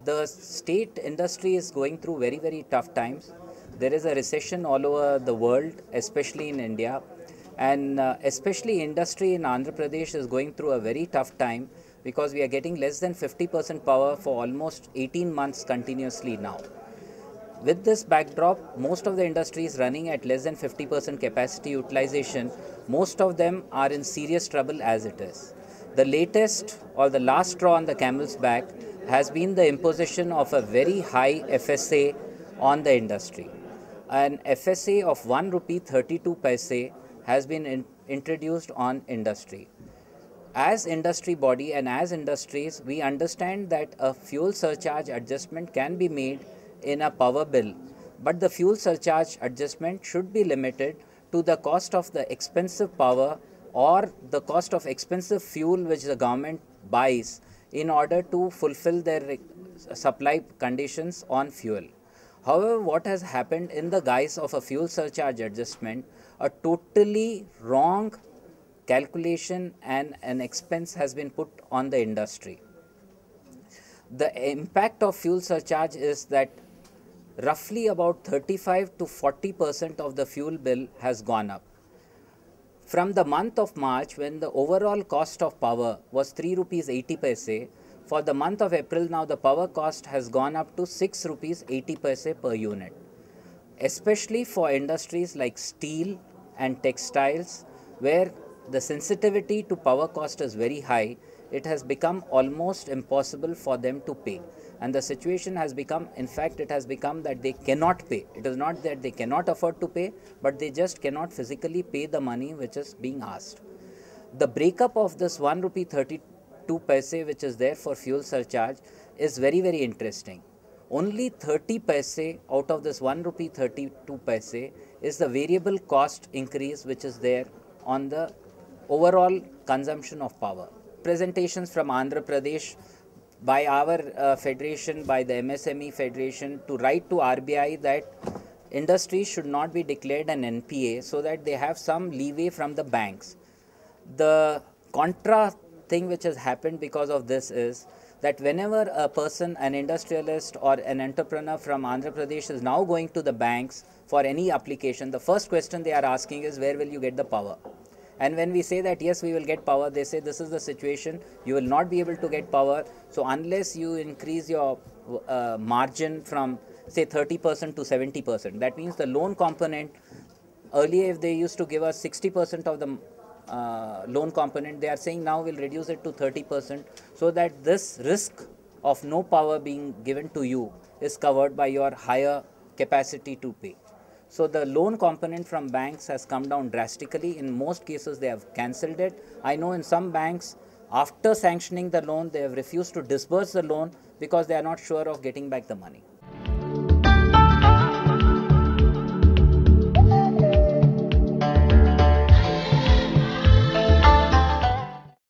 The state industry is going through very, very tough times. There is a recession all over the world, especially in India. And especially industry in Andhra Pradesh is going through a very tough time because we are getting less than 50% power for almost 18 months continuously now. With this backdrop, most of the industry is running at less than 50% capacity utilization. Most of them are in serious trouble as it is. The latest or the last straw on the camel's back has been the imposition of a very high FSA on the industry. An FSA of 1 rupee 32 paise has been introduced on industry. As industry body and as industries, we understand that a fuel surcharge adjustment can be made in a power bill, but the fuel surcharge adjustment should be limited to the cost of the expensive power or the cost of expensive fuel which the government buys in order to fulfill their supply conditions on fuel. However, what has happened in the guise of a fuel surcharge adjustment, a totally wrong calculation and an expense has been put on the industry. The impact of fuel surcharge is that roughly about 35 to 40% of the fuel bill has gone up. From the month of March, when the overall cost of power was 3 rupees 80 paise, for the month of April now the power cost has gone up to 6 rupees 80 paise per unit. Especially for industries like steel and textiles, where the sensitivity to power cost is very high, it has become almost impossible for them to pay. And the situation has become, in fact, it has become that they cannot pay. It is not that they cannot afford to pay, but they just cannot physically pay the money which is being asked. The breakup of this 1 rupee 32 paise which is there for fuel surcharge is very, very interesting. Only 30 paise out of this 1 rupee 32 paise is the variable cost increase which is there on the overall consumption of power. Presentations from Andhra Pradesh by our federation, by the MSME Federation, to write to RBI that industries should not be declared an NPA so that they have some leeway from the banks. The contra thing which has happened because of this is that whenever a person, an industrialist or an entrepreneur from Andhra Pradesh is now going to the banks for any application, the first question they are asking is, where will you get the power? And when we say that yes, we will get power, they say this is the situation, you will not be able to get power. So unless you increase your margin from say 30% to 70%, that means the loan component, earlier if they used to give us 60% of the loan component, they are saying now we'll reduce it to 30%, so that this risk of no power being given to you is covered by your higher capacity to pay. So the loan component from banks has come down drastically. In most cases, they have cancelled it. I know in some banks, after sanctioning the loan, they have refused to disburse the loan because they are not sure of getting back the money.